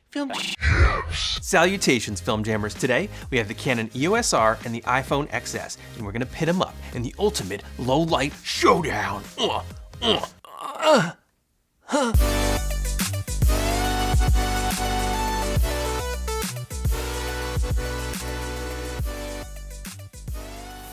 Film Salutations, Film Jammers. Today, we have the Canon EOS R and the iPhone XS, and we're gonna pit them up in the ultimate low-light showdown.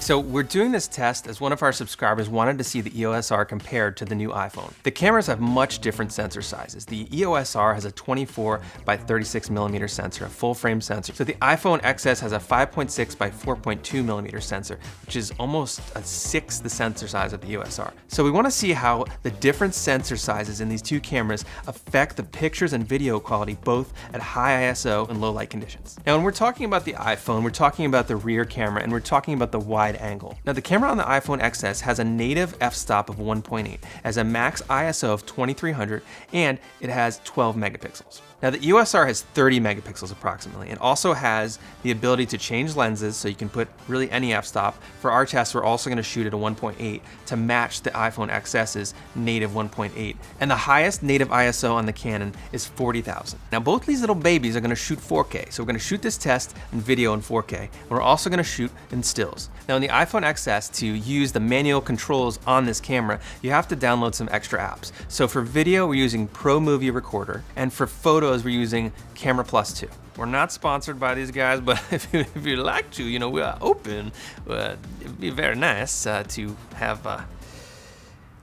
So we're doing this test as one of our subscribers wanted to see the EOS R compared to the new iPhone. The cameras have much different sensor sizes. The EOS R has a 24 by 36 millimeter sensor, a full frame sensor. So the iPhone XS has a 5.6 by 4.2 millimeter sensor, which is almost a sixth the sensor size of the EOS R. So we want to see how the different sensor sizes in these two cameras affect the pictures and video quality both at high ISO and low light conditions. Now when we're talking about the iPhone, we're talking about the rear camera and we're talking about the wide angle. Now the camera on the iPhone XS has a native f-stop of 1.8, has a max ISO of 2300, and it has 12 megapixels. Now the EOS R has 30 megapixels approximately, and also has the ability to change lenses, so you can put really any f-stop. For our test, we're also going to shoot at a 1.8 to match the iPhone XS's native 1.8, and the highest native ISO on the Canon is 40,000. Now both these little babies are going to shoot 4K, so we're going to shoot this test in video in 4K, and we're also going to shoot in stills. Now in the iPhone XS, to use the manual controls on this camera, you have to download some extra apps. So for video, we're using Pro Movie Recorder, and for photos, we're using Camera Plus 2. We're not sponsored by these guys, but if you'd like to, you know, we are open. It'd be very nice to have,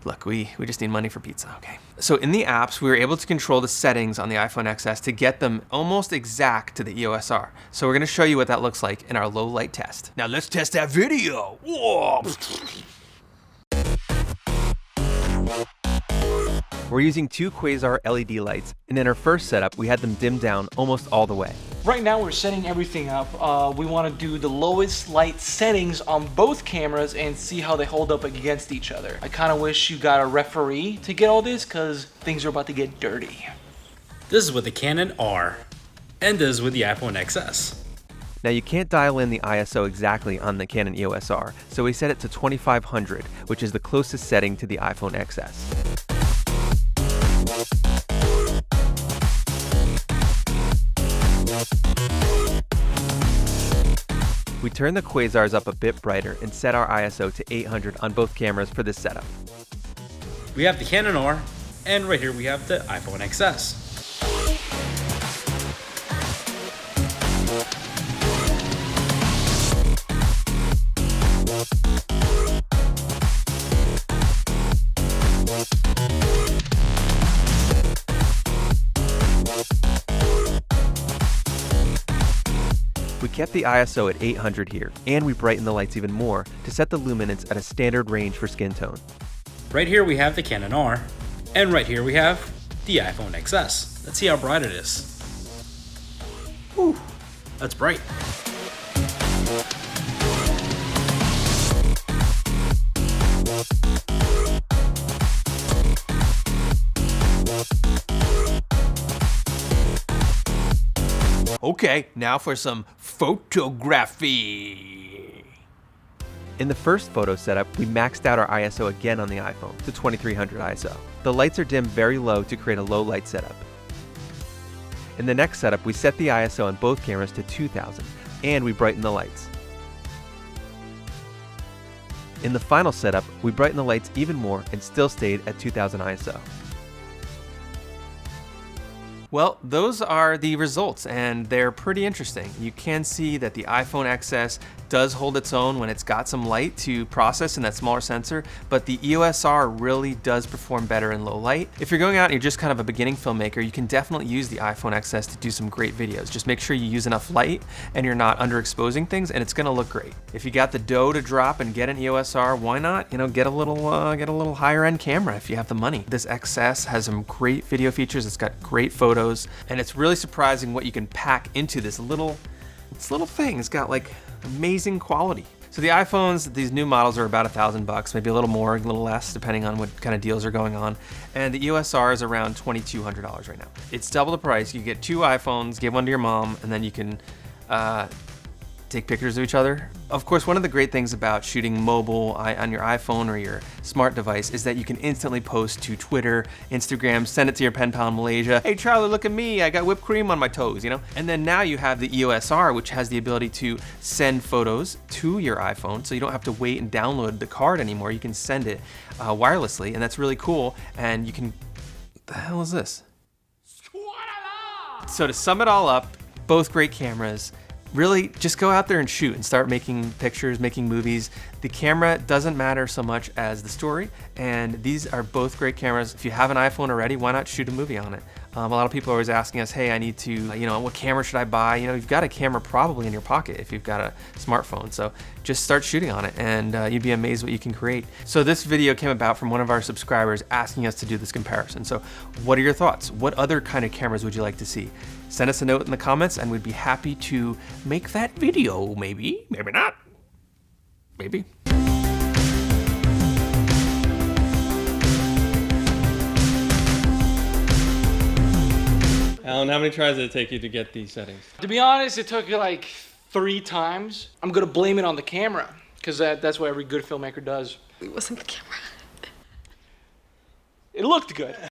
look, we just need money for pizza, okay? So in the apps, we were able to control the settings on the iPhone XS to get them almost exact to the EOS R. So we're gonna show you what that looks like in our low light test. Now let's test that video. Whoa. We're using two Quasar LED lights, and in our first setup, we had them dimmed down almost all the way. Right now we're setting everything up. We want to do the lowest light settings on both cameras and see how they hold up against each other. I kind of wish you got a referee to get all this because things are about to get dirty. This is with the Canon R, and this is with the iPhone XS. Now you can't dial in the ISO exactly on the Canon EOS R, so we set it to 2500, which is the closest setting to the iPhone XS. We turn the quasars up a bit brighter and set our ISO to 800 on both cameras for this setup. We have the Canon R, and right here we have the iPhone XS. We kept the ISO at 800 here, and we brightened the lights even more to set the luminance at a standard range for skin tone. Right here we have the Canon R, and right here we have the iPhone XS. Let's see how bright it is. Whew, that's bright. Okay, now for some photography. In the first photo setup, we maxed out our ISO again on the iPhone to 2300 ISO. The lights are dimmed very low to create a low light setup. In the next setup, we set the ISO on both cameras to 2000, and we brighten the lights. In the final setup, we brightened the lights even more and still stayed at 2000 ISO. Well, those are the results, and they're pretty interesting. You can see that the iPhone XS does hold its own when it's got some light to process in that smaller sensor, but the EOS R really does perform better in low light. If you're going out and you're just kind of a beginning filmmaker, you can definitely use the iPhone XS to do some great videos. Just make sure you use enough light and you're not underexposing things, and it's gonna look great. If you got the dough to drop and get an EOS R, why not? You know, get a little higher end camera if you have the money. This XS has some great video features. It's got great photos, and it's really surprising what you can pack into this little thing. It's got like amazing quality. So the iPhones, these new models are about $1,000, maybe a little more, a little less, depending on what kind of deals are going on. And the EOS R is around $2,200 right now. It's double the price. You get two iPhones, give one to your mom, and then you can take pictures of each other. Of course, one of the great things about shooting mobile on your iPhone or your smart device is that you can instantly post to Twitter, Instagram, send it to your pen pal in Malaysia. Hey Charlie, look at me, I got whipped cream on my toes, you know? And then now you have the EOS R, which has the ability to send photos to your iPhone, so you don't have to wait and download the card anymore. You can send it wirelessly, and that's really cool. And you can, what the hell is this? So to sum it all up, both great cameras. Really, just go out there and shoot and start making pictures, making movies. The camera doesn't matter so much as the story, and these are both great cameras. If you have an iPhone already, why not shoot a movie on it? A lot of people are always asking us, hey, I need to, you know, what camera should I buy? You know, you've got a camera probably in your pocket if you've got a smartphone, so just start shooting on it, and you'd be amazed what you can create. So this video came about from one of our subscribers asking us to do this comparison. So what are your thoughts? What other kind of cameras would you like to see? Send us a note in the comments, and we'd be happy to make that video, maybe, maybe not, maybe. Alan, how many tries did it take you to get these settings? To be honest, it took like 3 times. I'm gonna blame it on the camera, because that's what every good filmmaker does. It wasn't the camera. It looked good.